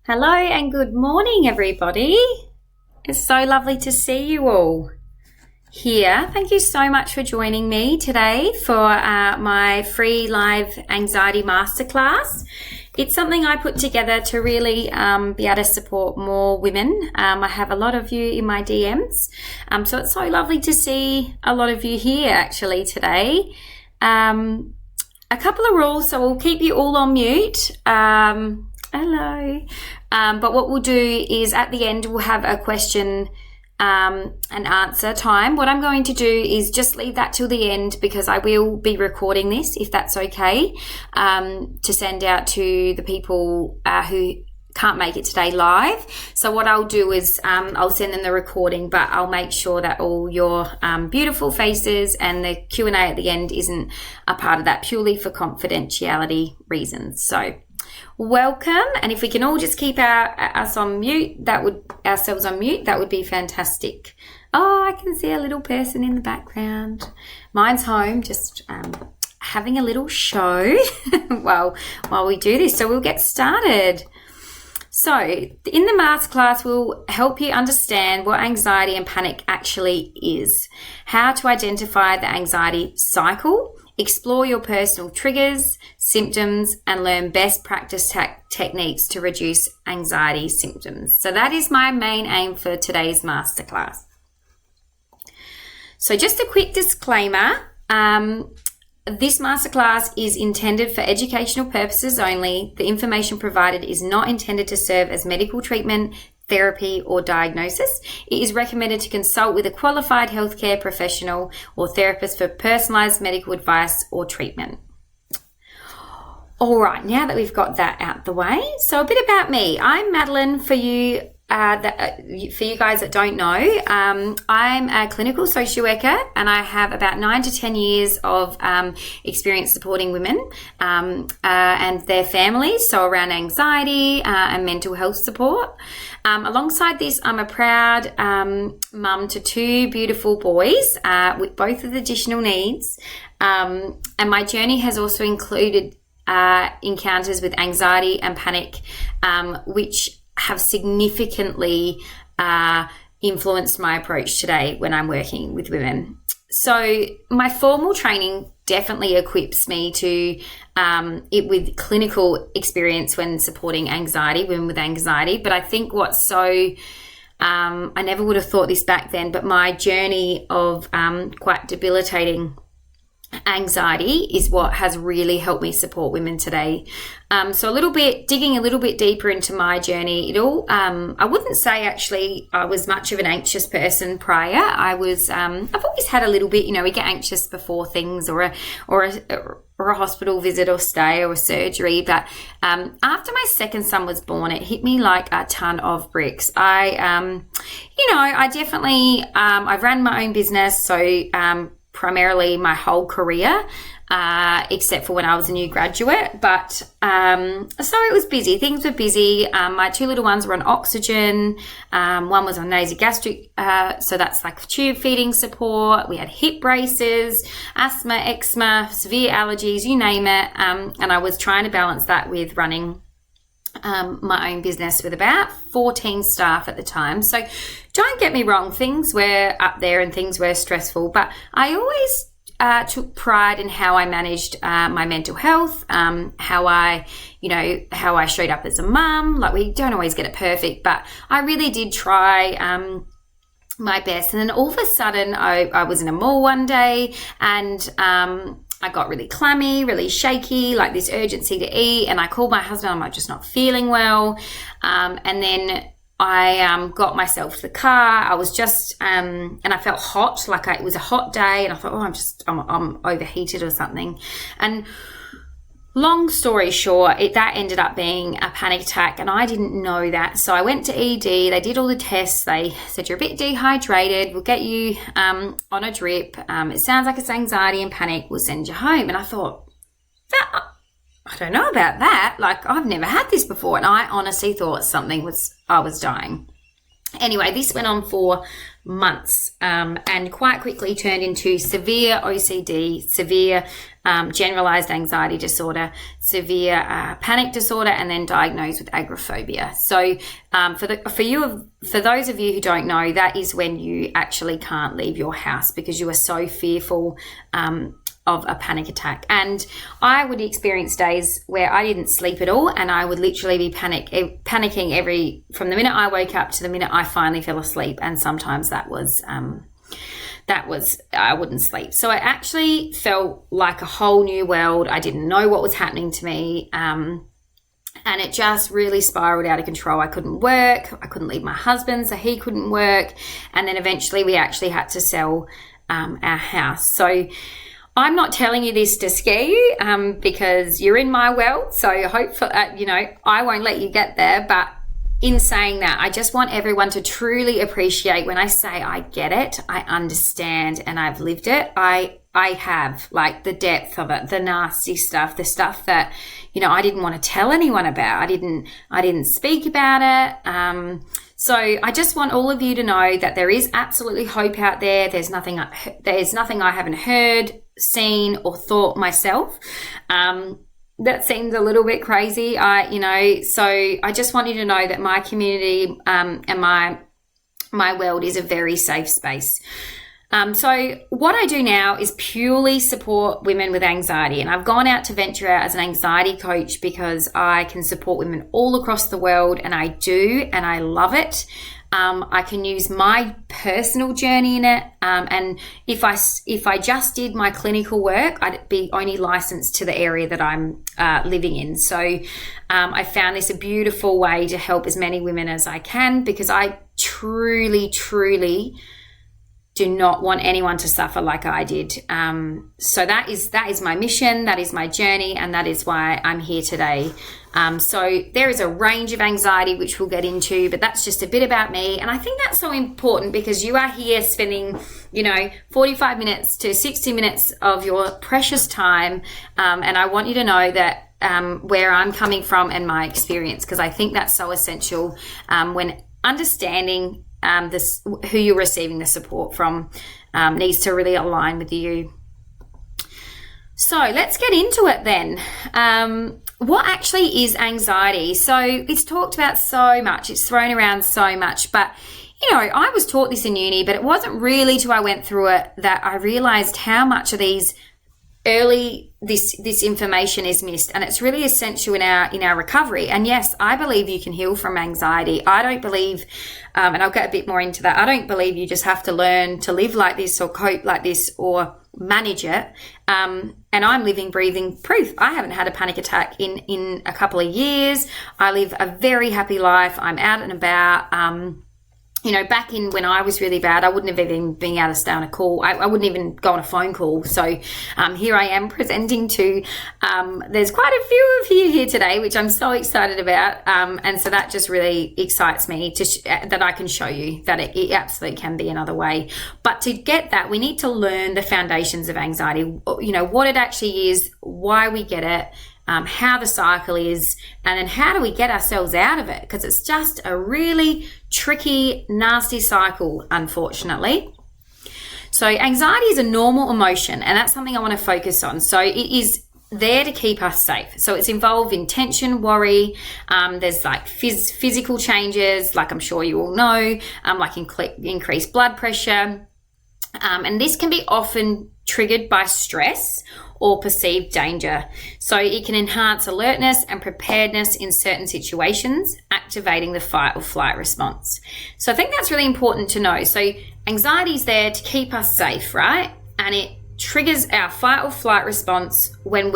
Hello and good morning, everybody. It's so lovely to see you all here. Thank you so much for joining me today for my free live anxiety masterclass. It's something I put together to really be able to support more women. I have a lot of you in my DMs, so it's so lovely to see a lot of you here actually today. A couple of rules, so we'll keep you all on mute. Hello. But what we'll do is at the end, we'll have a question and answer time. What I'm going to do is just leave that till the end because I will be recording this, if that's okay, to send out to the people who can't make it today live. So what I'll do is I'll send them the recording, but I'll make sure that all your beautiful faces and the Q&A at the end isn't a part of that, purely for confidentiality reasons. So welcome, and if we can all just keep ourselves on mute, that would be fantastic. Oh, I can see a little person in the background. Mine's home, just having a little show while we do this. So we'll get started. So in the masterclass, we'll help you understand what anxiety and panic actually is, how to identify the anxiety cycle, explore your personal triggers, symptoms, and learn best practice techniques to reduce anxiety symptoms. So that is my main aim for today's masterclass. So just a quick disclaimer, this masterclass is intended for educational purposes only. The information provided is not intended to serve as medical treatment, therapy, or diagnosis. It is recommended to consult with a qualified healthcare professional or therapist for personalized medical advice or treatment. All right, now that we've got that out the way, so a bit about me. I'm Madeline for you. For you guys that don't know, I'm a clinical social worker and I have about 9 to 10 years of experience supporting women and their families, so around anxiety and mental health support. Alongside this, I'm a proud mum to 2 beautiful boys with both of the additional needs, and my journey has also included encounters with anxiety and panic, which have significantly influenced my approach today when I'm working with women. So my formal training definitely equips me to it with clinical experience when supporting women with anxiety. But I think what's so, I never would have thought this back then, but my journey of quite debilitating anxiety is what has really helped me support women today. So digging a little bit deeper into my journey, I wouldn't say actually I was much of an anxious person prior. I've always had a little bit, we get anxious before things or a hospital visit or stay or a surgery. But after my second son was born, it hit me like a ton of bricks. I definitely, I've ran my own business. So, primarily my whole career, except for when I was a new graduate. But so it was busy. Things were busy. My 2 little ones were on oxygen. One was on nasogastric, so that's like tube feeding support. We had hip braces, asthma, eczema, severe allergies, you name it. And I was trying to balance that with running my own business with about 14 staff at the time. So don't get me wrong, things were up there and things were stressful, but I always took pride in how I managed my mental health, how I showed up as a mum. Like, we don't always get it perfect, but I really did try my best. And then all of a sudden I was in a mall one day and I got really clammy, really shaky, like this urgency to eat. And I called my husband, I'm like, just not feeling well. And then I got myself to the car. I was just, and I felt hot, like it was a hot day. And I thought, I'm overheated or something. And long story short, that ended up being a panic attack, and I didn't know that. So I went to ED. They did all the tests. They said, you're a bit dehydrated. We'll get you on a drip. It sounds like it's anxiety and panic. We'll send you home. And I thought, I don't know about that. Like, I've never had this before. And I honestly thought I was dying. Anyway, this went on for months and quite quickly turned into severe OCD, severe generalized anxiety disorder, severe panic disorder, and then diagnosed with agoraphobia. So for those of you who don't know, that is when you actually can't leave your house because you are so fearful of a panic attack. And I would experience days where I didn't sleep at all, and I would literally be panicking from the minute I woke up to the minute I finally fell asleep. And sometimes that was I wouldn't sleep. So it actually felt like a whole new world. I didn't know what was happening to me. And it just really spiraled out of control. I couldn't work. I couldn't leave my husband, so he couldn't work. And then eventually we actually had to sell our house. So I'm not telling you this to scare you because you're in my world. So hopefully, I won't let you get there. But in saying that, I just want everyone to truly appreciate when I say I get it, I understand, and I've lived it. I have, like, the depth of it, the nasty stuff, the stuff that, I didn't want to tell anyone about. I didn't speak about it. So I just want all of you to know that there is absolutely hope out there. There's nothing I haven't heard, seen, or thought myself. That seems a little bit crazy. So I just want you to know that my community and my world is a very safe space. So what I do now is purely support women with anxiety, and I've gone out to venture out as an anxiety coach because I can support women all across the world, and I do, and I love it. I can use my personal journey in it, and if I just did my clinical work, I'd be only licensed to the area that I'm living in. So I found this a beautiful way to help as many women as I can, because I truly do not want anyone to suffer like I did. So that is my mission, that is my journey, and that is why I'm here today. So there is a range of anxiety which we'll get into, but that's just a bit about me. And I think that's so important because you are here spending, 45 minutes to 60 minutes of your precious time. And I want you to know that where I'm coming from and my experience, because I think that's so essential when understanding who you're receiving the support from needs to really align with you. So let's get into it then. What actually is anxiety? So it's talked about so much, it's thrown around so much, but I was taught this in uni, but it wasn't really till I went through it that I realized how much of this information is missed, and it's really essential in our recovery. And yes, I believe you can heal from anxiety. I don't believe, and I'll get a bit more into that, I don't believe you just have to learn to live like this or cope like this or manage it. And I'm living, breathing proof. I haven't had a panic attack in a couple of years. I live a very happy life. I'm out and about. Back in when I was really bad, I wouldn't have even been able to stay on a call. I wouldn't even go on a phone call. So here I am presenting to, there's quite a few of you here today, which I'm so excited about. And so that just really excites me that I can show you that it absolutely can be another way. But to get that, we need to learn the foundations of anxiety, what it actually is, why we get it, how the cycle is, and then how do we get ourselves out of it? Because it's just a really tricky, nasty cycle, unfortunately. So anxiety is a normal emotion, and that's something I want to focus on. So it is there to keep us safe. So it's involved in tension, worry. There's like physical changes, like I'm sure you all know, like increased blood pressure. And this can be often triggered by stress or perceived danger. So it can enhance alertness and preparedness in certain situations, activating the fight or flight response. So I think that's really important to know. So anxiety is there to keep us safe, right? And it triggers our fight or flight response when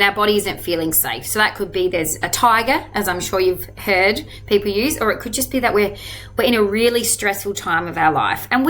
our body isn't feeling safe. So that could be there's a tiger, as I'm sure you've heard people use, or it could just be that we're in a really stressful time of our life. And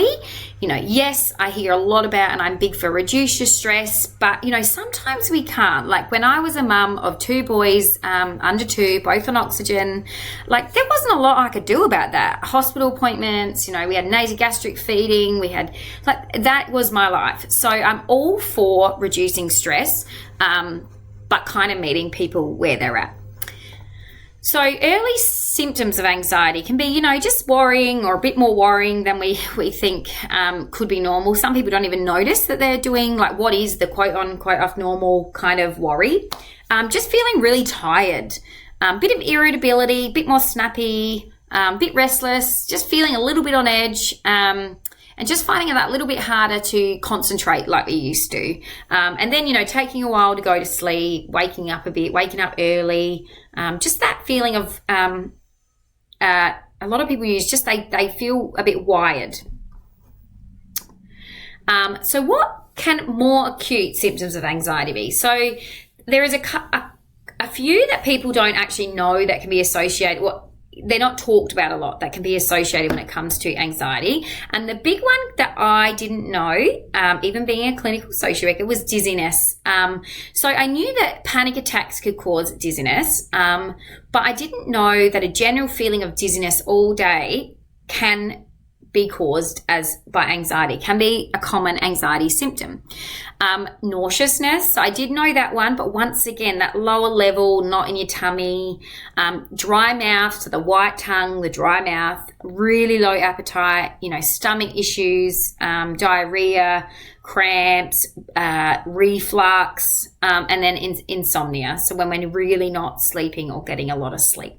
yes, I hear a lot about, and I'm big for reduce your stress, but sometimes we can't. Like when I was a mum of two boys, under 2, both on oxygen, like there wasn't a lot I could do about that. Hospital appointments, we had nasogastric feeding, that was my life. So I'm all for reducing stress, but kind of meeting people where they're at. So early symptoms of anxiety can be, just worrying or a bit more worrying than we think could be normal. Some people don't even notice that they're doing like what is the quote unquote off normal kind of worry. Just feeling really tired, bit of irritability, bit more snappy, bit restless, just feeling a little bit on edge, and just finding it that little bit harder to concentrate like we used to. And then, taking a while to go to sleep, waking up early, just that feeling of a lot of people use just they feel a bit wired. So what can more acute symptoms of anxiety be? So there is a few that people don't actually know that can be associated. They're not talked about a lot that can be associated when it comes to anxiety. And the big one that I didn't know, even being a clinical social worker, was dizziness. So I knew that panic attacks could cause dizziness, but I didn't know that a general feeling of dizziness all day can be caused by anxiety, can be a common anxiety symptom. Nauseousness, so I did know that one, but once again, that lower level, not in your tummy, dry mouth, so the white tongue, the dry mouth, really low appetite, stomach issues, diarrhea, cramps, reflux, and then insomnia. So when we're really not sleeping or getting a lot of sleep.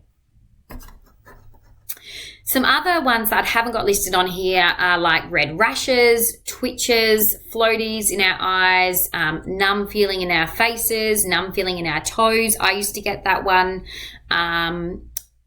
Some other ones that I haven't got listed on here are like red rashes, twitches, floaties in our eyes, numb feeling in our faces, numb feeling in our toes. I used to get that one.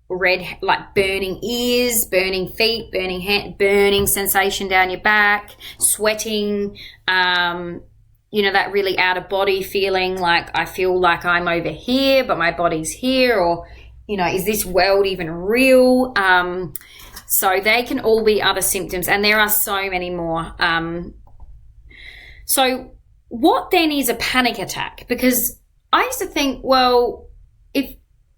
Red, like burning ears, burning feet, burning hand, burning sensation down your back, sweating, that really out of body feeling, like I feel like I'm over here, but my body's here, or is this world even real? So they can all be other symptoms, and there are so many more. So what then is a panic attack? Because I used to think, well, if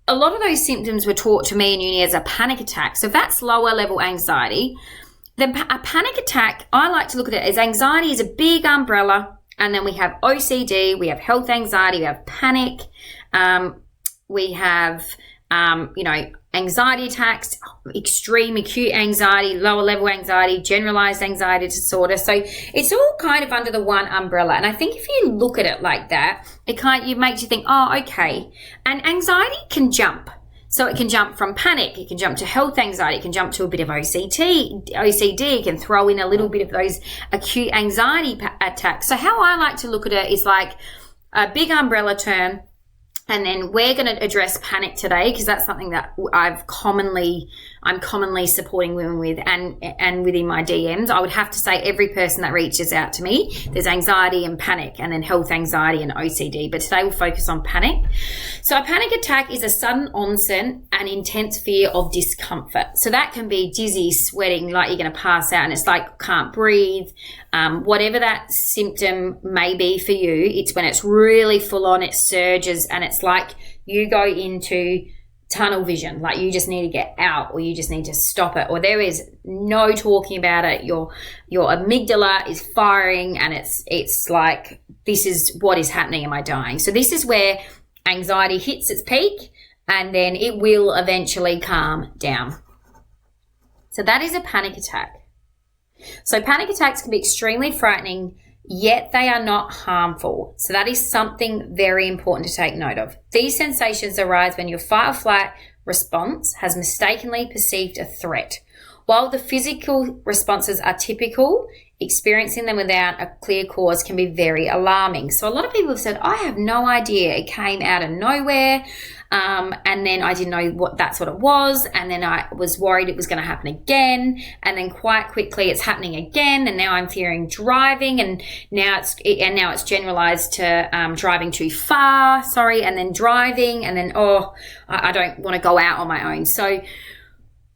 a lot of those symptoms were taught to me in uni as a panic attack, so if that's lower level anxiety, then a panic attack, I like to look at it as anxiety is a big umbrella, and then we have OCD, we have health anxiety, we have panic, we have anxiety attacks, extreme acute anxiety, lower level anxiety, generalized anxiety disorder. So it's all kind of under the one umbrella. And I think if you look at it like that, it makes you think, oh, okay. And anxiety can jump. So it can jump from panic, it can jump to health anxiety, it can jump to a bit of OCD, it can throw in a little bit of those acute anxiety attacks. So how I like to look at it is like a big umbrella term. And then we're going to address panic today because that's something that I'm commonly supporting women with, and within my DMs. I would have to say every person that reaches out to me, there's anxiety and panic, and then health anxiety and OCD. But today we'll focus on panic. So a panic attack is a sudden onset and intense fear of discomfort. So that can be dizzy, sweating, like you're going to pass out, and it's like can't breathe. Whatever that symptom may be for you, it's when it's really full on, it surges, and it's like you go into tunnel vision, like you just need to get out, or you just need to stop it, or there is no talking about it. Your amygdala is firing, and it's like, this is what is happening. Am I dying? So this is where anxiety hits its peak, and then it will eventually calm down. So that is a panic attack. So panic attacks can be extremely frightening, yet they are not harmful. So that is something very important to take note of. These sensations arise when your fight or flight response has mistakenly perceived a threat. While the physical responses are typical, experiencing them without a clear cause can be very alarming. So a lot of people have said, I have no idea. It came out of nowhere. And then I didn't know that's what it was. And then I was worried it was going to happen again. And then quite quickly it's happening again. And now I'm fearing driving. And now it's generalized to driving too far. And then driving. And then, I don't want to go out on my own. So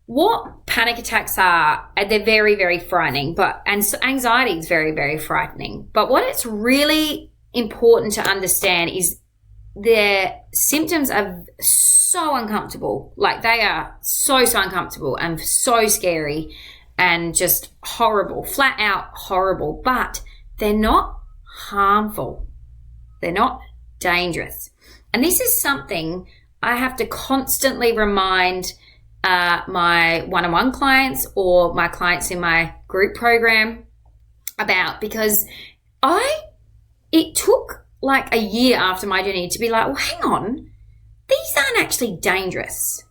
what panic attacks are, they're very, very frightening, and anxiety is very, very frightening. But what it's really important to understand is their symptoms are so uncomfortable. Like they are so uncomfortable and so scary and just horrible, flat out horrible, but they're not harmful. They're not dangerous. And this is something I have to constantly remind my one-on-one clients or my clients in my group program about, because it took like a year after my journey to be like, well, hang on, these aren't actually dangerous.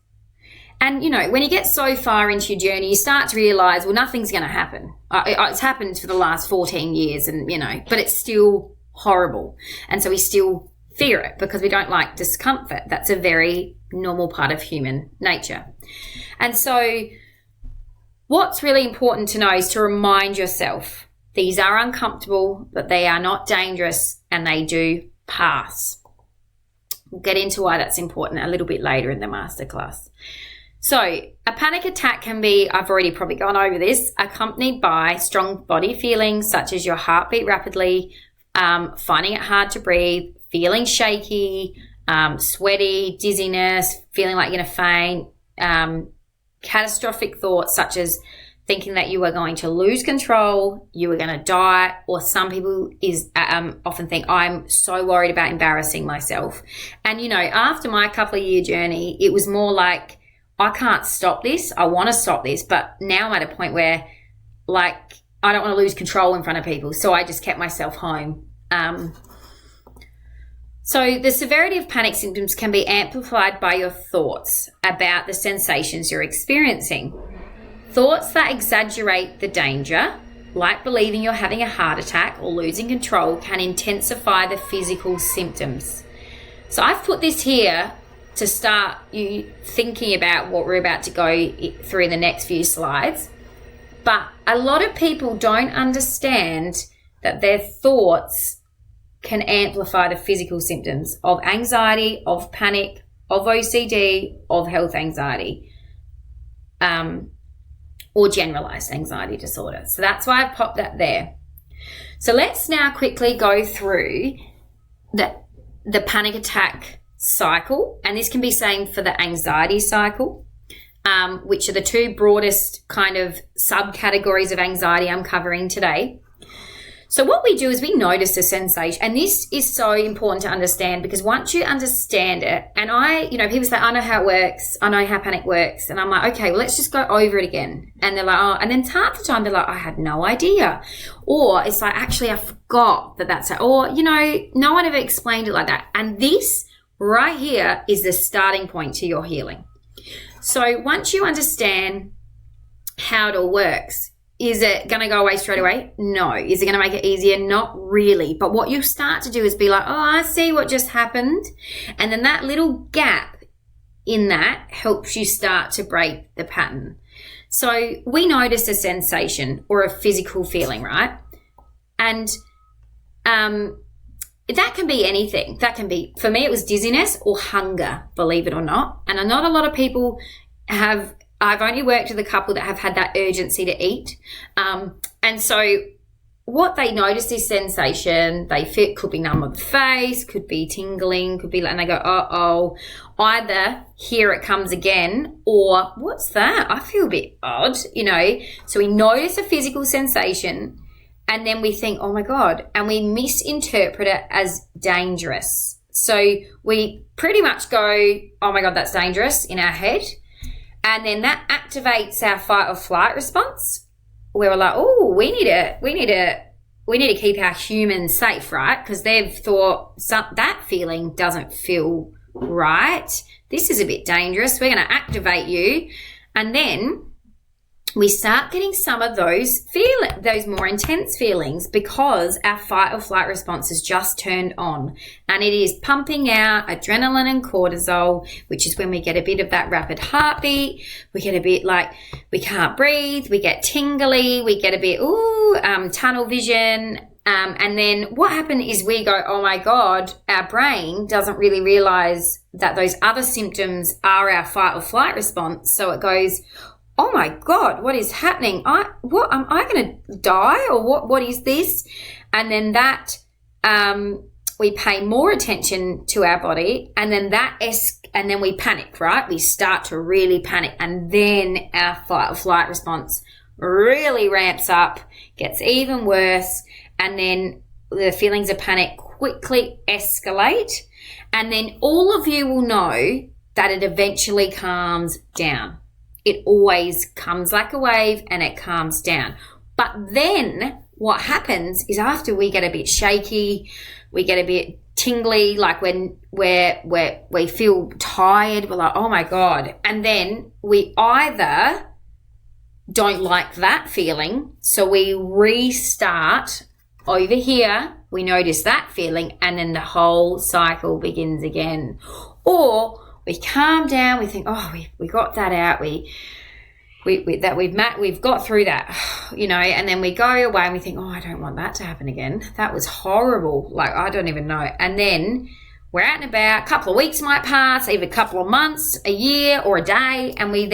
And, you know, when you get so far into your journey, you start to realize, well, nothing's going to happen. It's happened for the last 14 years and, you know, but it's still horrible. And so we still fear it because we don't like discomfort. That's a very normal part of human nature. And so what's really important to know is to remind yourself these are uncomfortable, but they are not dangerous and they do pass. We'll get into why that's important a little bit later in the masterclass. So a panic attack can be, I've already probably gone over this, accompanied by strong body feelings such as your heartbeat rapidly, finding it hard to breathe, feeling shaky, sweaty, dizziness, feeling like you're going to faint, catastrophic thoughts such as thinking that you are going to lose control, you are going to die, or some people often think, I'm so worried about embarrassing myself. And, you know, after my couple of year journey, it was more like, I can't stop this. I want to stop this. But now I'm at a point where, like, I don't want to lose control in front of people. So I just kept myself home. So the severity of panic symptoms can be amplified by your thoughts about the sensations you're experiencing. Thoughts that exaggerate the danger, like believing you're having a heart attack or losing control, can intensify the physical symptoms. So I've put this here to start you thinking about what we're about to go through in the next few slides. But a lot of people don't understand that their thoughts can amplify the physical symptoms of anxiety, of panic, of OCD, of health anxiety, or generalized anxiety disorder. So that's why I've popped that there. So let's now quickly go through the panic attack cycle, and this can be same for the anxiety cycle, which are the two broadest kind of subcategories of anxiety I'm covering today. So what we do is we notice the sensation, and this is so important to understand because once you understand it, and people say, I know how it works, I know how panic works, and I'm like, okay, well, let's just go over it again. And they're like, oh, and then half the time they're like, I had no idea. Or it's like, actually, I forgot that's it. Or, you know, no one ever explained it like that. And this right here is the starting point to your healing. So once you understand how it all works, is it going to go away straight away? No. Is it going to make it easier? Not really. But what you start to do is be like, oh, I see what just happened. And then that little gap in that helps you start to break the pattern. So we notice a sensation or a physical feeling, right? And that can be anything. That can be, for me, it was dizziness or hunger, believe it or not. And not a lot of people have, I've only worked with a couple that have had that urgency to eat. And so what they notice is sensation. They feel, could be numb on the face, could be tingling, could be like, and they go, uh-oh, either here it comes again or what's that? I feel a bit odd, you know. So we notice a physical sensation and then we think, oh my God, and we misinterpret it as dangerous. So we pretty much go, oh my God, that's dangerous in our head. And then that activates our fight or flight response. Where we're like, oh, we need to keep our humans safe, right? Because they've thought that feeling doesn't feel right. This is a bit dangerous. We're going to activate you. And then we start getting some of those more intense feelings because our fight or flight response is just turned on, and it is pumping out adrenaline and cortisol, which is when we get a bit of that rapid heartbeat. We get a bit like we can't breathe. We get tingly. We get a bit, tunnel vision. And then what happens is we go, oh my God, our brain doesn't really realize that those other symptoms are our fight or flight response. So it goes, oh my God, what is happening? Am I going to die or what is this? And then that, we pay more attention to our body and then and then we panic, right? We start to really panic and then our fight or flight response really ramps up, gets even worse. And then the feelings of panic quickly escalate. And then all of you will know that it eventually calms down. it always comes like a wave and it calms down. But then what happens is after we get a bit shaky, we get a bit tingly, like when we feel tired, we're like, oh my God. And then we either don't like that feeling, so we restart over here, we notice that feeling, and then the whole cycle begins again. Or we calm down, we think, oh, we got that out, we've got through that, and then we go away and we think, oh, I don't want that to happen again. That was horrible. Like, I don't even know. And then we're out and about, a couple of weeks might pass, even a couple of months, a year or a day, and we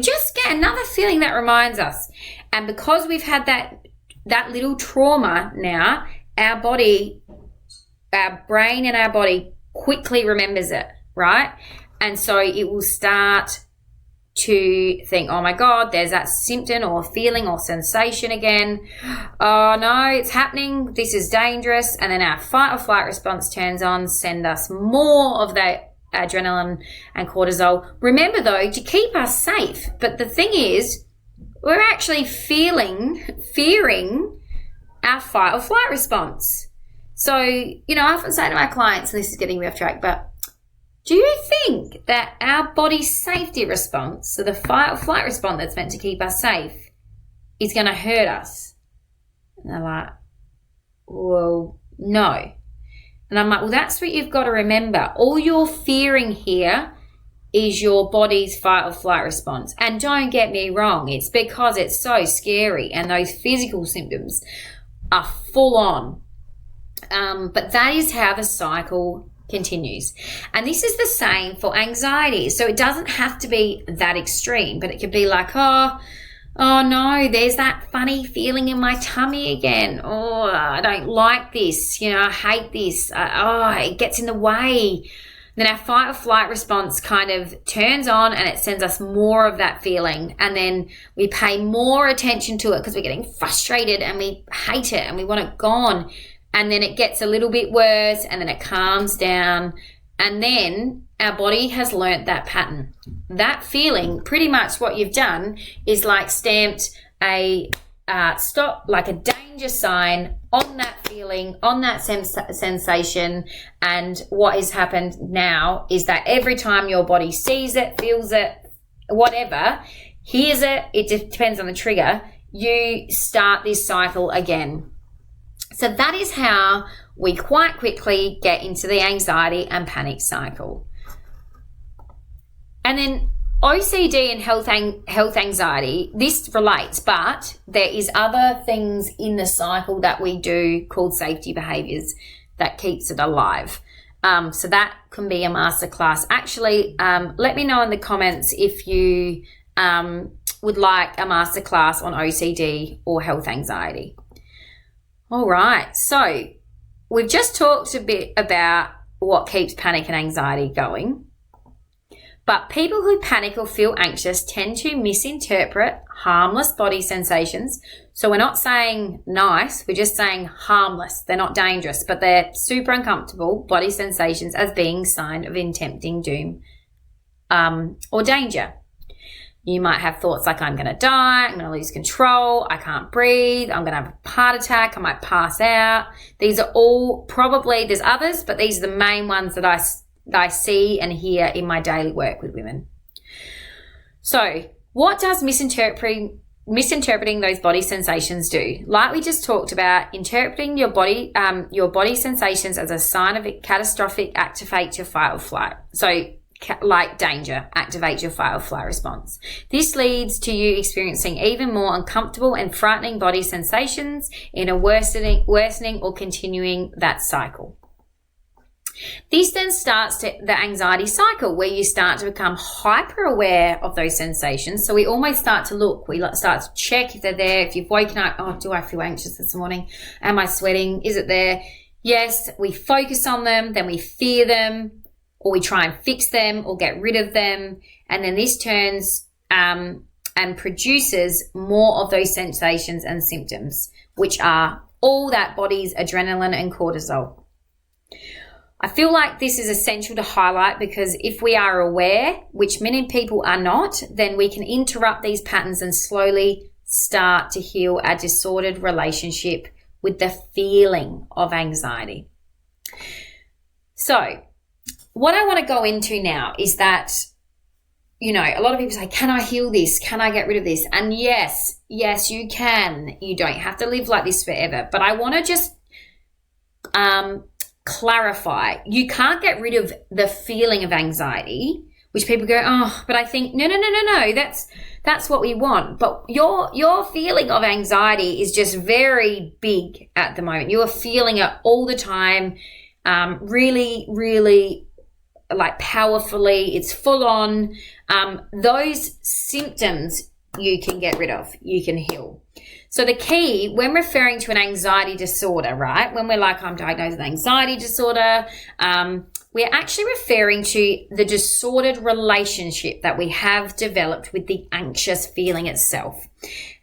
just get another feeling that reminds us. And because we've had that little trauma now, our body, our brain and our body quickly remembers it, right? And so it will start to think, oh my God, there's that symptom or feeling or sensation again. Oh no, it's happening. This is dangerous. And then our fight or flight response turns on, send us more of that adrenaline and cortisol. Remember though, to keep us safe. But the thing is, we're actually fearing our fight or flight response. So, I often say to my clients, and this is getting me off track, but do you think that our body's safety response, so the fight or flight response that's meant to keep us safe, is going to hurt us? And they're like, well, no. And I'm like, well, that's what you've got to remember. All you're fearing here is your body's fight or flight response. And don't get me wrong, it's because it's so scary and those physical symptoms are full on. But that is how the cycle continues. And this is the same for anxiety. So it doesn't have to be that extreme, but it could be like, oh no, there's that funny feeling in my tummy again. Oh, I don't like this. I hate this. It gets in the way. Then our fight or flight response kind of turns on and it sends us more of that feeling. And then we pay more attention to it because we're getting frustrated and we hate it and we want it gone. And then it gets a little bit worse and then it calms down. And then our body has learnt that pattern. That feeling, pretty much what you've done is like stamped a stop, like a danger sign on that feeling, on that sensation. And what has happened now is that every time your body sees it, feels it, whatever, hears it, it depends on the trigger, you start this cycle again. So that is how we quite quickly get into the anxiety and panic cycle. And then OCD and health anxiety, this relates, but there is other things in the cycle that we do called safety behaviors that keeps it alive. So that can be a masterclass. Actually, let me know in the comments if you would like a masterclass on OCD or health anxiety. All right, so we've just talked a bit about what keeps panic and anxiety going. But people who panic or feel anxious tend to misinterpret harmless body sensations. So we're not saying nice, we're just saying harmless. They're not dangerous, but they're super uncomfortable body sensations as being a sign of impending doom or danger. You might have thoughts like, I'm going to die, I'm going to lose control, I can't breathe, I'm going to have a heart attack, I might pass out. These are all probably, there's others, but these are the main ones that I see and hear in my daily work with women. So what does misinterpreting those body sensations do? Like we just talked about, interpreting your body sensations as a sign of a catastrophic activates your fight or flight. So like danger activates your fight or flight response. This leads to you experiencing even more uncomfortable and frightening body sensations in a worsening or continuing that cycle. This then starts the anxiety cycle where you start to become hyper aware of those sensations. So we almost start to look, we start to check if they're there. If you've woken up, oh, do I feel anxious this morning? Am I sweating? Is it there? Yes, we focus on them, then we fear them, or we try and fix them or get rid of them. And then this turns and produces more of those sensations and symptoms, which are all that body's adrenaline and cortisol. I feel like this is essential to highlight because if we are aware, which many people are not, then we can interrupt these patterns and slowly start to heal our disordered relationship with the feeling of anxiety. So what I want to go into now is that, you know, a lot of people say, can I heal this? Can I get rid of this? And yes, you can. You don't have to live like this forever. But I want to just clarify, you can't get rid of the feeling of anxiety, which people go, oh, but I think, no, that's what we want. But your feeling of anxiety is just very big at the moment. You are feeling it all the time, really, really like powerfully. It's full on. Those symptoms you can get rid of, you can heal. So the key when referring to an anxiety disorder, right? When we're like, I'm diagnosed with anxiety disorder, we're actually referring to the disordered relationship that we have developed with the anxious feeling itself.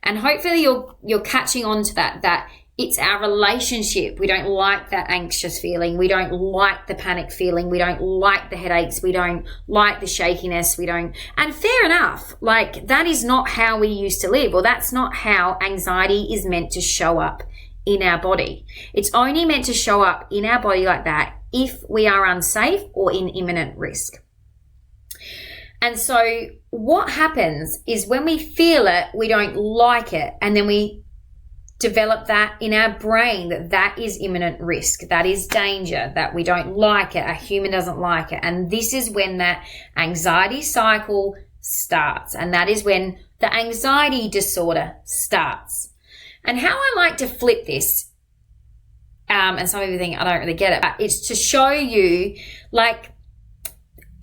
And hopefully you're catching on to that it's our relationship. We don't like that anxious feeling. We don't like the panic feeling. We don't like the headaches. We don't like the shakiness. And fair enough. Like, that is not how we used to live, or that's not how anxiety is meant to show up in our body. It's only meant to show up in our body like that if we are unsafe or in imminent risk. And so what happens is when we feel it, we don't like it, and then we develop that in our brain that is imminent risk, that is danger, that we don't like it, a human doesn't like it. And this is when that anxiety cycle starts, and that is when the anxiety disorder starts. And how I like to flip this, and some of you think I don't really get it, but it's to show you, like,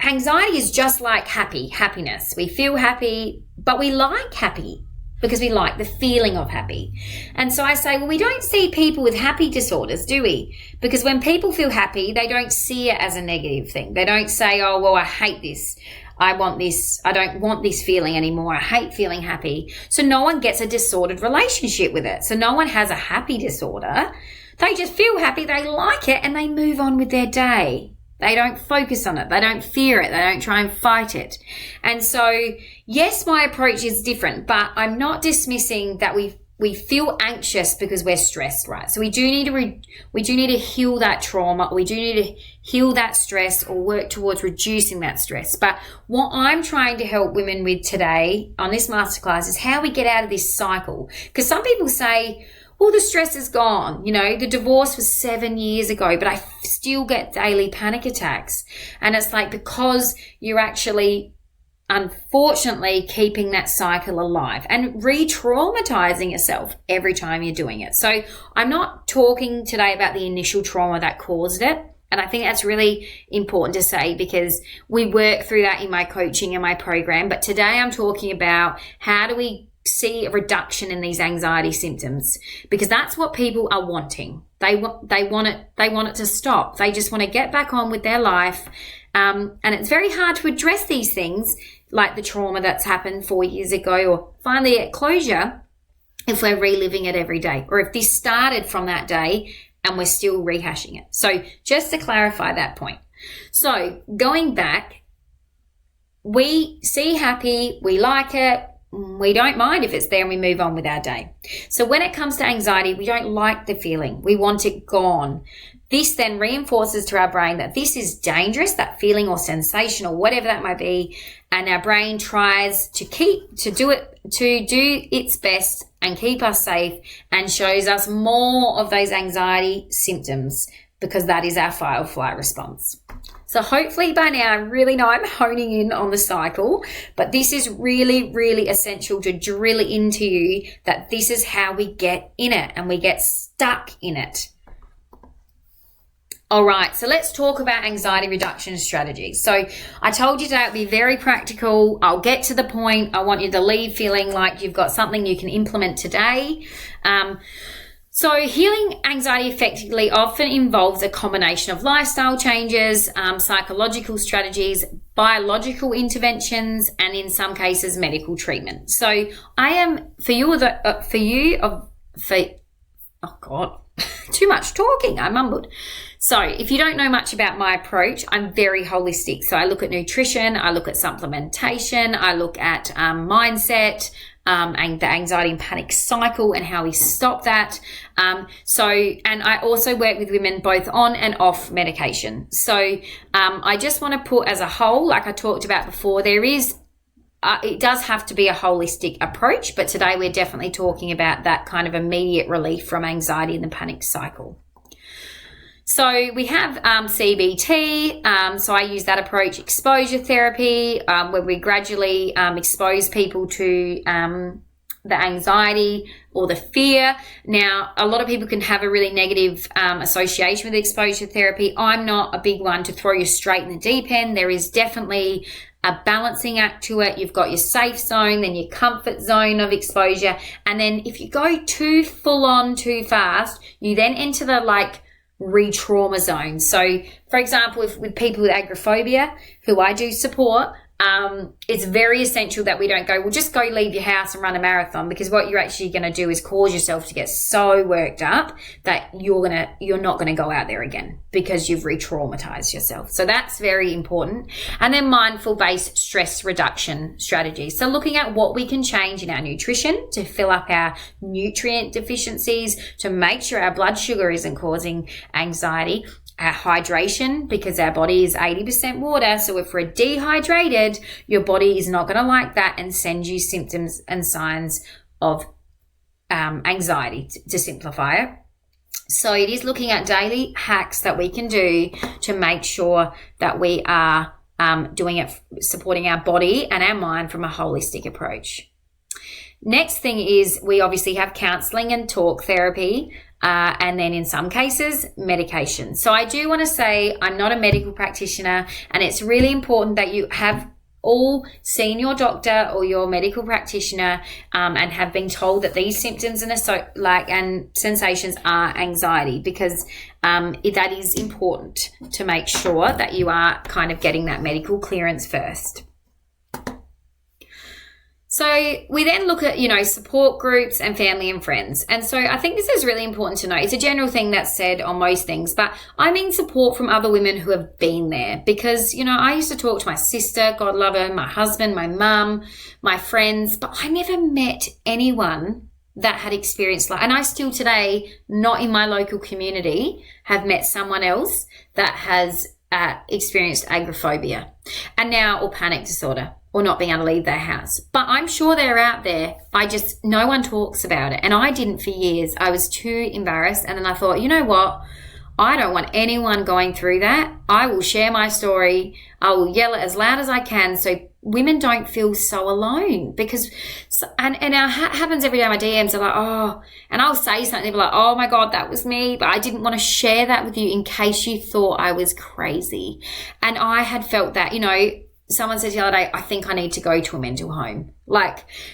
anxiety is just like happiness. We feel happy, but we like happy because we like the feeling of happy. And so I say, well, we don't see people with happy disorders, do we? Because when people feel happy, they don't see it as a negative thing. They don't say, oh, well, I hate this. I want this. I don't want this feeling anymore. I hate feeling happy. So no one gets a disordered relationship with it. So no one has a happy disorder. They just feel happy. They like it and they move on with their day. They don't focus on it. They don't fear it. They don't try and fight it. And so, yes, my approach is different, but I'm not dismissing that we feel anxious because we're stressed, right? So we do need to heal that trauma. We do need to heal that stress or work towards reducing that stress. But what I'm trying to help women with today on this masterclass is how we get out of this cycle. Because some people say, well, the stress is gone. You know, the divorce was 7 years ago, but I still get daily panic attacks. And it's like, because you're actually, unfortunately, keeping that cycle alive and re-traumatizing yourself every time you're doing it. So I'm not talking today about the initial trauma that caused it. And I think that's really important to say because we work through that in my coaching and my program. But today I'm talking about how do we see a reduction in these anxiety symptoms, because that's what people are wanting. They want it to stop. They just want to get back on with their life. And it's very hard to address these things like the trauma that's happened 4 years ago or finally get closure if we're reliving it every day, or if this started from that day and we're still rehashing it. So just to clarify that point. So going back, we see happy, we like it, we don't mind if it's there, and we move on with our day. So when it comes to anxiety, we don't like the feeling. We want it gone. This then reinforces to our brain that this is dangerous, that feeling or sensation or whatever that might be. And our brain tries to do its best and keep us safe and shows us more of those anxiety symptoms because that is our fight or flight response. So hopefully by now, I really know I'm honing in on the cycle, but this is really, really essential to drill it into you that this is how we get in it and we get stuck in it. All right, so let's talk about anxiety reduction strategies. So I told you today it'll be very practical. I'll get to the point. I want you to leave feeling like you've got something you can implement today. So healing anxiety effectively often involves a combination of lifestyle changes, psychological strategies, biological interventions, and in some cases, medical treatment. So I am, oh God, too much talking, I mumbled. So if you don't know much about my approach, I'm very holistic. So I look at nutrition, I look at supplementation, I look at mindset, and the anxiety and panic cycle and how we stop that. And I also work with women both on and off medication. So I just want to put as a whole, like I talked about before, it does have to be a holistic approach, but today we're definitely talking about that kind of immediate relief from anxiety and the panic cycle. So we have CBT, so I use that approach, exposure therapy, where we gradually expose people to the anxiety or the fear. Now, a lot of people can have a really negative association with exposure therapy. I'm not a big one to throw you straight in the deep end. There is definitely a balancing act to it. You've got your safe zone, then your comfort zone of exposure. And then if you go too full on too fast, you then enter the re-trauma zone. So for example, with people with agoraphobia who I do support, it's very essential that we don't go, well, just go leave your house and run a marathon, because what you're actually going to do is cause yourself to get so worked up that you're not going to go out there again because you've re-traumatized yourself. So that's very important. And then mindful based stress reduction strategies. So looking at what we can change in our nutrition to fill up our nutrient deficiencies, to make sure our blood sugar isn't causing anxiety, our hydration, because our body is 80% water. So if we're dehydrated, your body is not going to like that and send you symptoms and signs of anxiety, to simplify it. So it is looking at daily hacks that we can do to make sure that we are doing it, supporting our body and our mind from a holistic approach. Next thing is we obviously have counseling and talk therapy. And then in some cases, medication. So I do want to say I'm not a medical practitioner, and it's really important that you have all seen your doctor or your medical practitioner and have been told that these symptoms and sensations are anxiety, because that is important to make sure that you are kind of getting that medical clearance first. So we then look at, support groups and family and friends. And so I think this is really important to know. It's a general thing that's said on most things, but I mean support from other women who have been there, because, I used to talk to my sister, God love her, my husband, my mum, my friends, but I never met anyone that had experienced and I still today, not in my local community, have met someone else that has experienced agoraphobia or panic disorder, or not being able to leave their house. But I'm sure they're out there. No one talks about it. And I didn't for years. I was too embarrassed. And then I thought, you know what? I don't want anyone going through that. I will share my story. I will yell it as loud as I can so women don't feel so alone. Because, and it happens every day. My DMs are like, oh, and I'll say something. They'll be like, oh my God, that was me. But I didn't want to share that with you in case you thought I was crazy. And I had felt that, someone said the other day, I think I need to go to a mental home.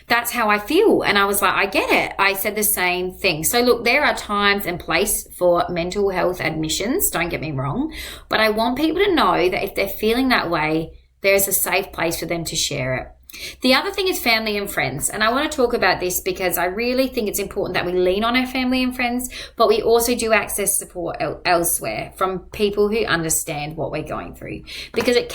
That's how I feel. And I was like, I get it. I said the same thing. So look, there are times and place for mental health admissions. Don't get me wrong. But I want people to know that if they're feeling that way, there's a safe place for them to share it. The other thing is family and friends. And I want to talk about this because I really think it's important that we lean on our family and friends, but we also do access support elsewhere from people who understand what we're going through, because it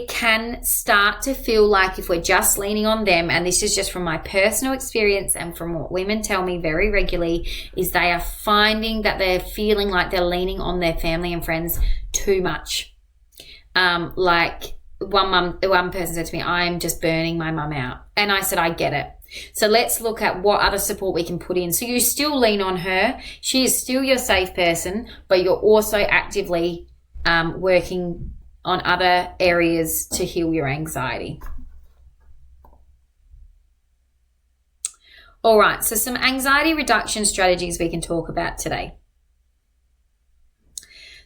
can start to feel like if we're just leaning on them, and this is just from my personal experience and from what women tell me very regularly, is they are finding that they're feeling like they're leaning on their family and friends too much. One person said to me, I'm just burning my mum out. And I said, I get it. So let's look at what other support we can put in. So you still lean on her. She is still your safe person, but you're also actively working on other areas to heal your anxiety. All right, so some anxiety reduction strategies we can talk about today.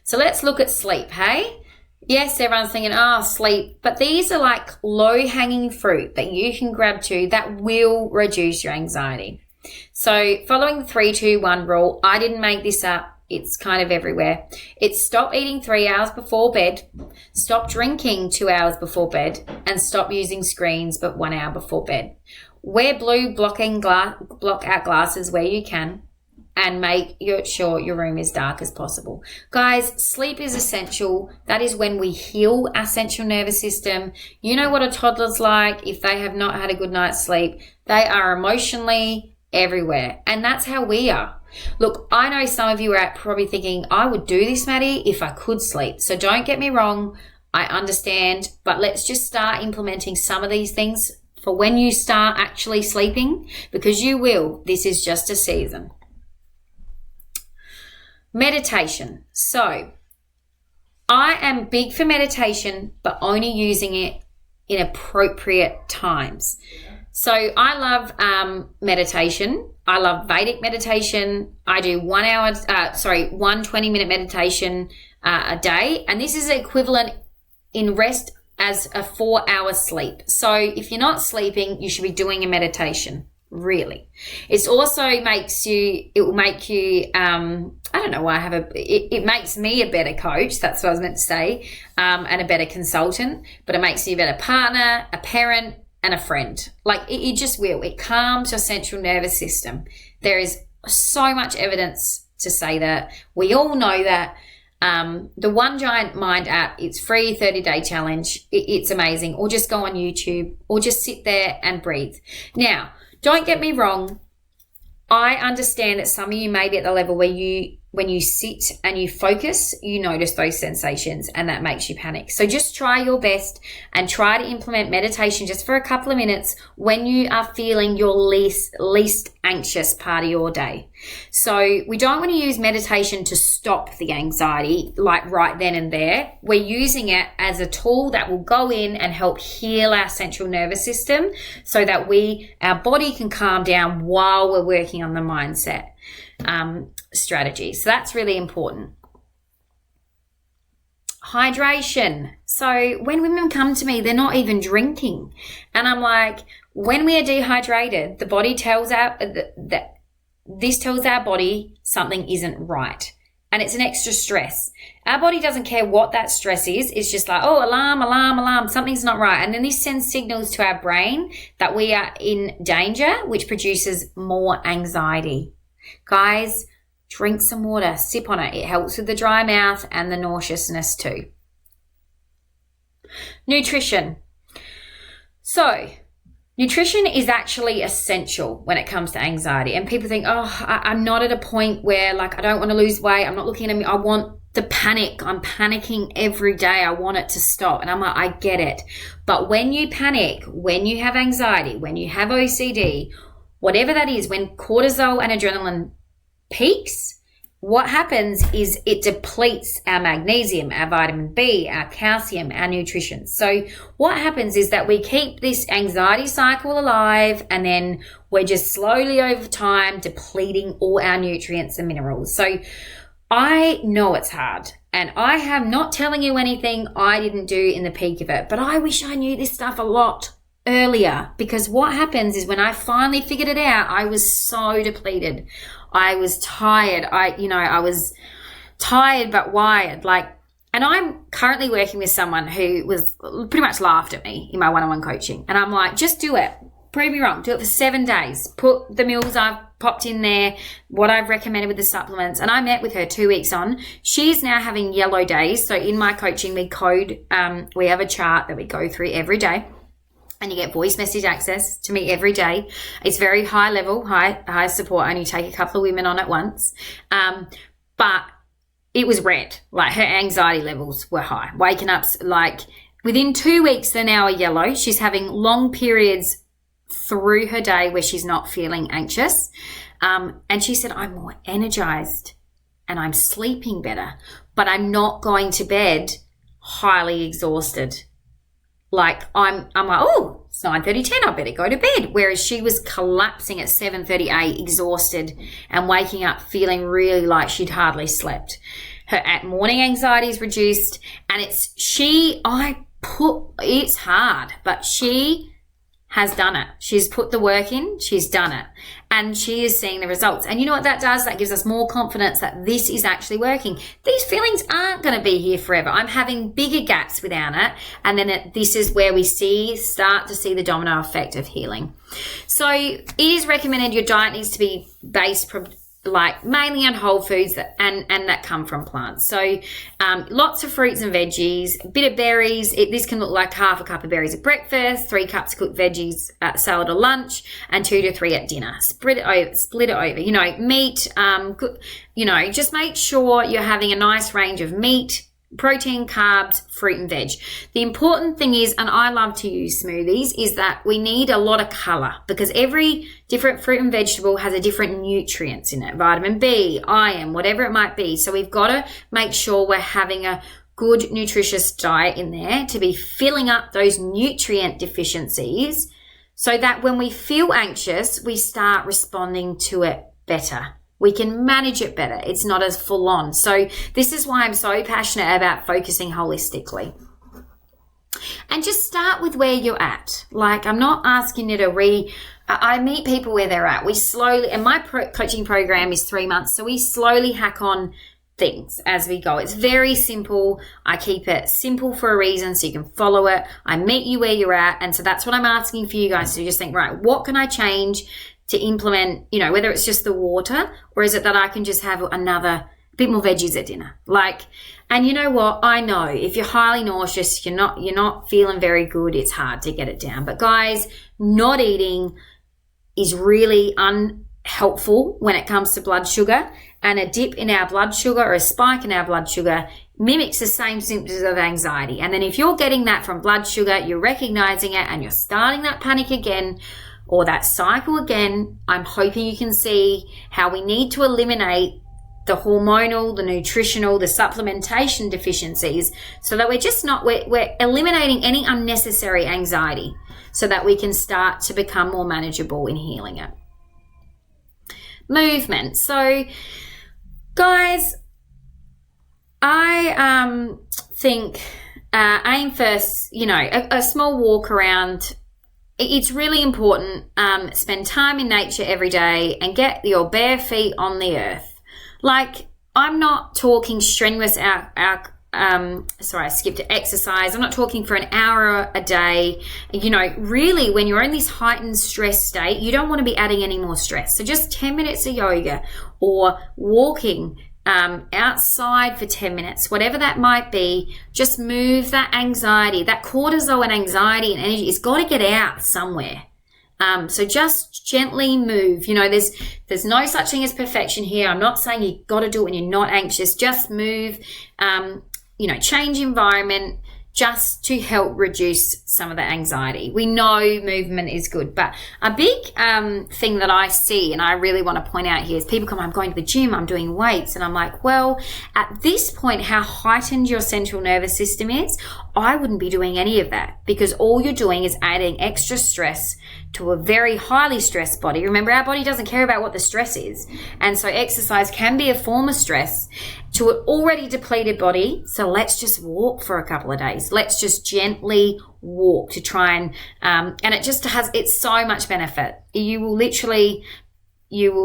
So let's look at sleep, hey? Yes, everyone's thinking, sleep, but these are like low-hanging fruit that you can grab to that will reduce your anxiety. So following the 3-2-1 rule, I didn't make this up. It's kind of everywhere. It's stop eating 3 hours before bed, stop drinking 2 hours before bed, and stop using screens but 1 hour before bed. Wear blue blockout glasses where you can. and make sure your room is dark as possible. Guys, sleep is essential. That is when we heal our central nervous system. You know what a toddler's like if they have not had a good night's sleep. They are emotionally everywhere, and that's how we are. Look, I know some of you are probably thinking, I would do this, Maddie, if I could sleep. So don't get me wrong, I understand, but let's just start implementing some of these things for when you start actually sleeping, because you will. This is just a season. Meditation. So I am big for meditation, but only using it in appropriate times. So I love meditation. I love Vedic meditation. I do 1 20-minute meditation a day. And this is equivalent in rest as a 4-hour sleep. So if you're not sleeping, you should be doing a meditation, really. It also makes you, it will make you, I don't know why it makes me a better coach. That's what I was meant to say, and a better consultant, but it makes you a better partner, a parent, and a friend. Like it just will. It calms your central nervous system. There is so much evidence to say that. We all know that. The One Giant Mind app, it's free, 30-day challenge. It's amazing. Or just go on YouTube or just sit there and breathe. Now, don't get me wrong. I understand that some of you may be at the level where when you sit and you focus, you notice those sensations and that makes you panic. So just try your best and try to implement meditation just for a couple of minutes when you are feeling your least anxious part of your day. So we don't want to use meditation to stop the anxiety like right then and there. We're using it as a tool that will go in and help heal our central nervous system so that our body can calm down while we're working on the mindset strategy. So that's really important. Hydration. So when women come to me, they're not even drinking. And I'm like, when we are dehydrated, the body tells this tells our body something isn't right. And it's an extra stress. Our body doesn't care what that stress is. It's just like, oh, alarm, alarm, alarm, something's not right. And then this sends signals to our brain that we are in danger, which produces more anxiety. Guys, drink some water, sip on it. It helps with the dry mouth and the nauseousness too. Nutrition. So, nutrition is actually essential when it comes to anxiety. And people think, I'm not at a point where like I don't want to lose weight. I'm not looking at me. I want the panic. I'm panicking every day. I want it to stop. And I'm like, I get it. But when you panic, when you have anxiety, when you have OCD, whatever that is, when cortisol and adrenaline peaks, what happens is it depletes our magnesium, our vitamin B, our calcium, our nutrition. So what happens is that we keep this anxiety cycle alive and then we're just slowly over time depleting all our nutrients and minerals. So I know it's hard and I am not telling you anything I didn't do in the peak of it, but I wish I knew this stuff a lot earlier, because what happens is when I finally figured it out, I was so depleted. I was tired. I was tired but wired. And I'm currently working with someone who was pretty much laughed at me in my one-on-one coaching. And I'm like, just do it. Prove me wrong. Do it for 7 days. Put the meals I've popped in there, what I've recommended with the supplements. And I met with her 2 weeks on. She's now having yellow days. So in my coaching, we have a chart that we go through every day. And you get voice message access to me every day. It's very high level, high support. I only take a couple of women on at once. But it was red. Like her anxiety levels were high. Waking up, like within 2 weeks, they're now a yellow. She's having long periods through her day where she's not feeling anxious. And she said, I'm more energized and I'm sleeping better, but I'm not going to bed highly exhausted. Like I'm like, oh, it's 9:30, 10, I better go to bed. Whereas she was collapsing at 7:38, exhausted and waking up feeling really like she'd hardly slept. Her morning anxiety is reduced, and it's hard, but she has done it. She's put the work in, she's done it, and she is seeing the results. And you know what that does? That gives us more confidence that this is actually working. These feelings aren't going to be here forever. I'm having bigger gaps without it, and then this is where we start to see the domino effect of healing. So it is recommended your diet needs to be based like mainly on whole foods and that come from plants. So lots of fruits and veggies, a bit of berries. This can look like half a cup of berries at breakfast, 3 cups of cooked veggies at salad or lunch, and 2 to 3 at dinner. Split it over, meat, just make sure you're having a nice range of meat, protein, carbs, fruit and veg. The important thing is, and I love to use smoothies, is that we need a lot of color because every different fruit and vegetable has a different nutrients in it, vitamin B, iron, whatever it might be. So we've got to make sure we're having a good nutritious diet in there to be filling up those nutrient deficiencies so that when we feel anxious, we start responding to it better. We can manage it better. It's not as full on. So this is why I'm so passionate about focusing holistically. And just start with where you're at. Like, I'm not asking you to I meet people where they're at. We slowly, and my coaching program is 3 months. So we slowly hack on things as we go. It's very simple. I keep it simple for a reason so you can follow it. I meet you where you're at. And so that's what I'm asking for you guys to just think, right, what can I change to implement, whether it's just the water or is it that I can just have another bit more veggies at dinner? And you know what? I know if you're highly nauseous, you're not feeling very good, it's hard to get it down. But guys, not eating is really unhelpful when it comes to blood sugar, and a dip in our blood sugar or a spike in our blood sugar mimics the same symptoms of anxiety. And then if you're getting that from blood sugar, you're recognizing it and you're starting that panic again, or that cycle again, I'm hoping you can see how we need to eliminate the hormonal, the nutritional, the supplementation deficiencies so that we're eliminating any unnecessary anxiety so that we can start to become more manageable in healing it. Movement. So, guys, I think aim first, a small walk around. It's really important. Spend time in nature every day and get your bare feet on the earth. Like, I'm not talking strenuous I skipped exercise. I'm not talking for an hour a day. Really, when you're in this heightened stress state, you don't want to be adding any more stress. So just 10 minutes of yoga or walking outside for 10 minutes, whatever that might be, just move that anxiety, that cortisol and anxiety and energy. It's got to get out somewhere. So just gently move. There's no such thing as perfection here. I'm not saying you got to do it when you're not anxious. Just move, change environment just to help reduce some of the anxiety. We know movement is good, but a big thing that I see and I really want to point out here is people come, I'm going to the gym, I'm doing weights, and I'm like, well, at this point, how heightened your central nervous system is, I wouldn't be doing any of that because all you're doing is adding extra stress to a very highly stressed body. Remember, our body doesn't care about what the stress is. And so exercise can be a form of stress to an already depleted body. So let's just walk for a couple of days. Let's just gently walk to try and it's so much benefit. You will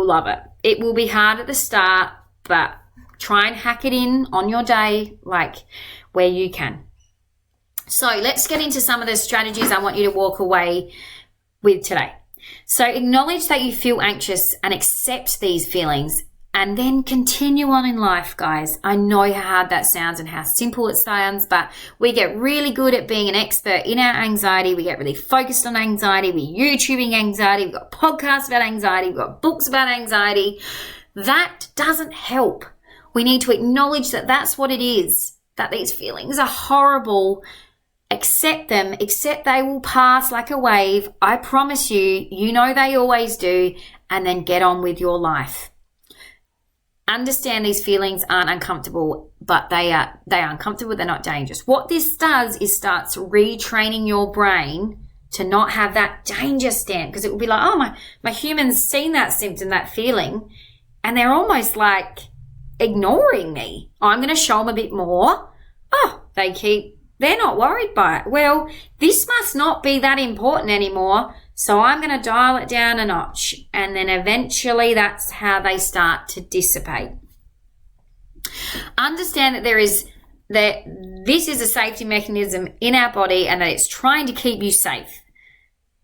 love it. It will be hard at the start, but try and hack it in on your day, like where you can. So let's get into some of the strategies I want you to walk away with today. So acknowledge that you feel anxious and accept these feelings and then continue on in life, guys. I know how hard that sounds and how simple it sounds, but we get really good at being an expert in our anxiety. We get really focused on anxiety. We're YouTubing anxiety. We've got podcasts about anxiety. We've got books about anxiety. That doesn't help. We need to acknowledge that that's what it is, that these feelings are horrible. Accept them, accept they will pass like a wave. I promise you, they always do, and then get on with your life. Understand these feelings aren't uncomfortable, but they are uncomfortable, they're not dangerous. What this does is starts retraining your brain to not have that danger stamp, because it will be like, oh, my human's seen that symptom, that feeling, and they're almost like ignoring me. I'm going to show them a bit more. Oh, they're not worried by it. Well, this must not be that important anymore, so I'm going to dial it down a notch. And then eventually that's how they start to dissipate. Understand that this is a safety mechanism in our body and that it's trying to keep you safe.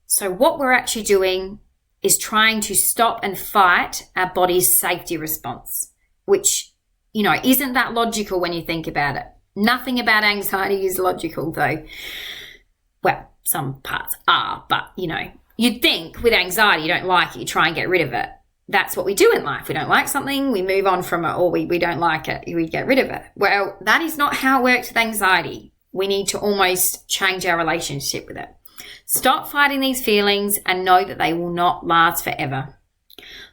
So what we're actually doing is trying to stop and fight our body's safety response, which, isn't that logical when you think about it. Nothing about anxiety is logical, though. Well, some parts are, but, you'd think with anxiety, you don't like it, you try and get rid of it. That's what we do in life. We don't like something, we move on from it, or we don't like it, we get rid of it. Well, that is not how it works with anxiety. We need to almost change our relationship with it. Stop fighting these feelings and know that they will not last forever.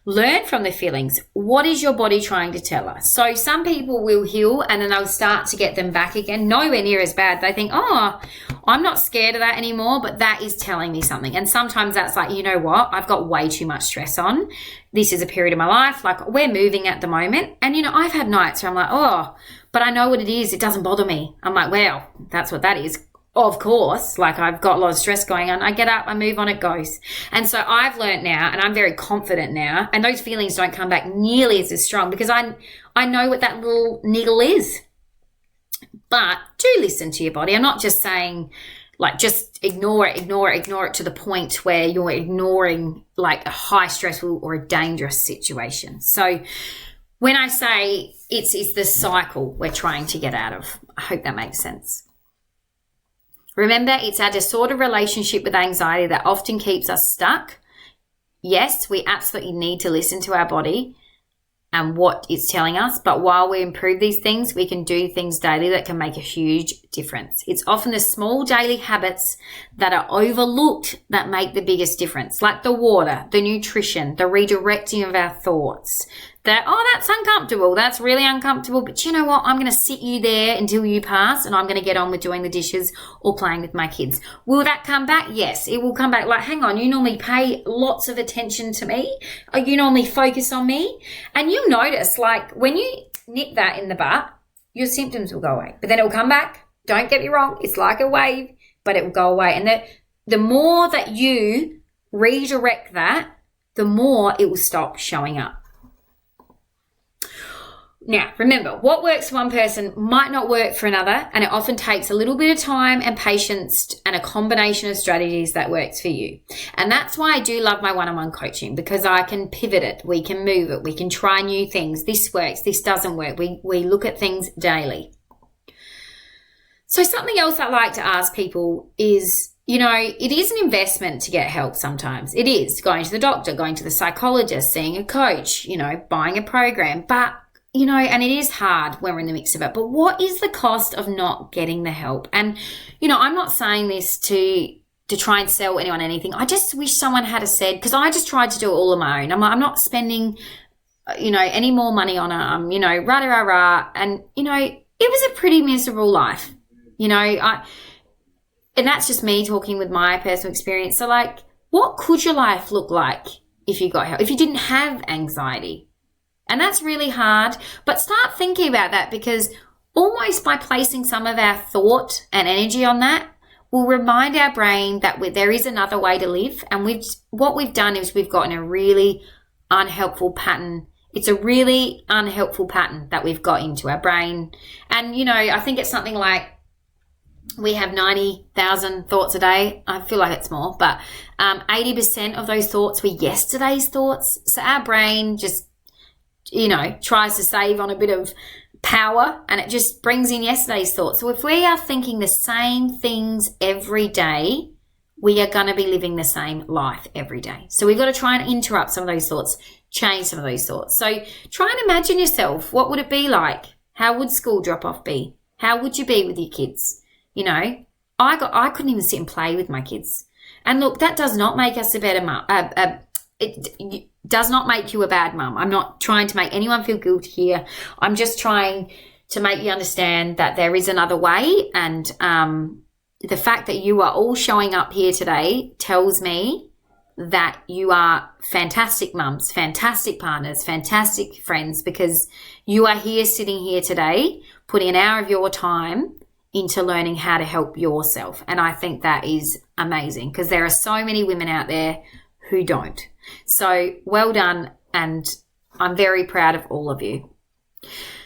Learn from the feelings. What is your body trying to tell us? So some people will heal and then they'll start to get them back again. Nowhere near as bad. They think, I'm not scared of that anymore, but that is telling me something. And sometimes that's like, you know what? I've got way too much stress on. This is a period of my life. Like, we're moving at the moment. And, I've had nights where I'm like, but I know what it is. It doesn't bother me. I'm like, well, that's what that is. Of course, like, I've got a lot of stress going on. I get up, I move on, it goes. And so I've learned now, and I'm very confident now, and those feelings don't come back nearly as strong because I know what that little niggle is. But do listen to your body. I'm not just saying, like, just ignore it to the point where you're ignoring, like, a high stressful or a dangerous situation. So when I say it's the cycle we're trying to get out of, I hope that makes sense. Remember, it's our disordered relationship with anxiety that often keeps us stuck. Yes, we absolutely need to listen to our body and what it's telling us. But while we improve these things, we can do things daily that can make a huge difference. It's often the small daily habits that are overlooked that make the biggest difference, like the water, the nutrition, the redirecting of our thoughts. That's uncomfortable. That's really uncomfortable. But you know what? I'm going to sit you there until you pass and I'm going to get on with doing the dishes or playing with my kids. Will that come back? Yes, it will come back. Like, hang on, you normally pay lots of attention to me. You normally focus on me. And you'll notice, like, when you nip that in the butt, your symptoms will go away. But then it will come back. Don't get me wrong. It's like a wave, but it will go away. And the more that you redirect that, the more it will stop showing up. Now, remember, what works for one person might not work for another, and it often takes a little bit of time and patience and a combination of strategies that works for you. And that's why I do love my one-on-one coaching, because I can pivot it, we can move it, we can try new things. This works, this doesn't work. We look at things daily. So something else I like to ask people is, it is an investment to get help sometimes. It is going to the doctor, going to the psychologist, seeing a coach, buying a program. But and it is hard when we're in the mix of it, but what is the cost of not getting the help? And, I'm not saying this to try and sell anyone anything. I just wish someone had said, because I just tried to do it all on my own. I'm not spending, any more money on it. Rah-rah-rah. And, it was a pretty miserable life, and that's just me talking with my personal experience. So, like, what could your life look like if you got help, if you didn't have anxiety? And that's really hard, but start thinking about that, because almost by placing some of our thought and energy on that will remind our brain that there is another way to live. And what we've done is we've gotten a really unhelpful pattern. It's a really unhelpful pattern that we've got into our brain. And, I think it's something like we have 90,000 thoughts a day. I feel like it's more, but 80% of those thoughts were yesterday's thoughts. So our brain just tries to save on a bit of power, and it just brings in yesterday's thoughts. So if we are thinking the same things every day, we are going to be living the same life every day. So we've got to try and interrupt some of those thoughts, change some of those thoughts. So try and imagine yourself. What would it be like? How would school drop off be? How would you be with your kids? I couldn't even sit and play with my kids. And look, that does not make us a better mum. It does not make you a bad mum. I'm not trying to make anyone feel guilty here. I'm just trying to make you understand that there is another way. And the fact that you are all showing up here today tells me that you are fantastic mums, fantastic partners, fantastic friends, because you are here sitting here today, putting an hour of your time into learning how to help yourself. And I think that is amazing, because there are so many women out there who don't. So well done, and I'm very proud of all of you.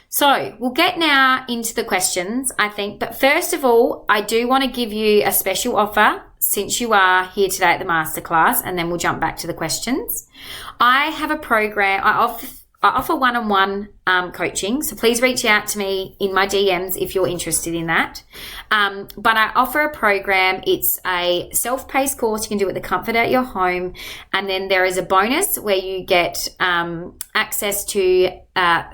So we'll get now into the questions, I think. But first of all, I do want to give you a special offer. since you are here today at the masterclass, and then we'll jump back to the questions. I have a program. I offer one-on-one coaching, so please reach out to me in my DMs if you're interested in that. But I offer a program. It's a self-paced course. You can do it at the comfort of your home. And then there is a bonus where you get access to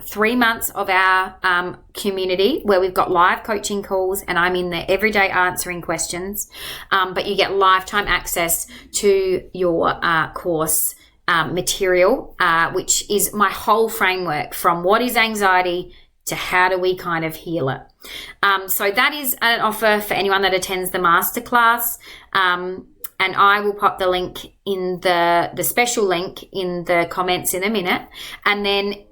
3 months of our community where we've got live coaching calls, and I'm in there every day answering questions. But you get lifetime access to your course material, which is my whole framework from what is anxiety to how do we kind of heal it. So that is an offer for anyone that attends the masterclass. And I will pop the link in the special link in the comments in a minute. And then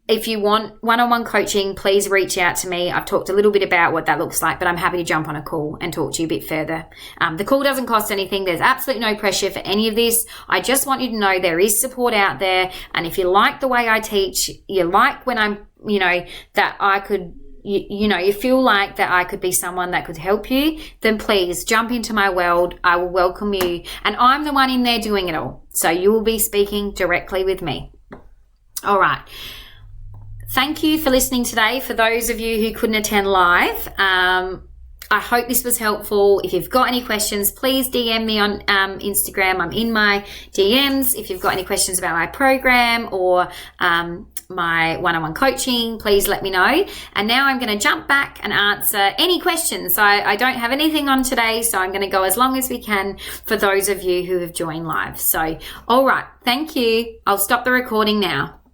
if you want one-on-one coaching, please reach out to me. I've talked a little bit about what that looks like, but I'm happy to jump on a call and talk to you a bit further. The call doesn't cost anything. There's absolutely no pressure for any of this. I just want you to know there is support out there. And if you like the way I teach, you like when I'm, that I could, you feel like that I could be someone that could help you, then please jump into my world. I will welcome you. And I'm the one in there doing it all. So you will be speaking directly with me. All right. Thank you for listening today. For those of you who couldn't attend live, I hope this was helpful. If you've got any questions, please DM me on Instagram. I'm in my DMs. If you've got any questions about my program or my one-on-one coaching, please let me know. And now I'm going to jump back and answer any questions. So I don't have anything on today, so I'm going to go as long as we can for those of you who have joined live. So, all right. Thank you. I'll stop the recording now.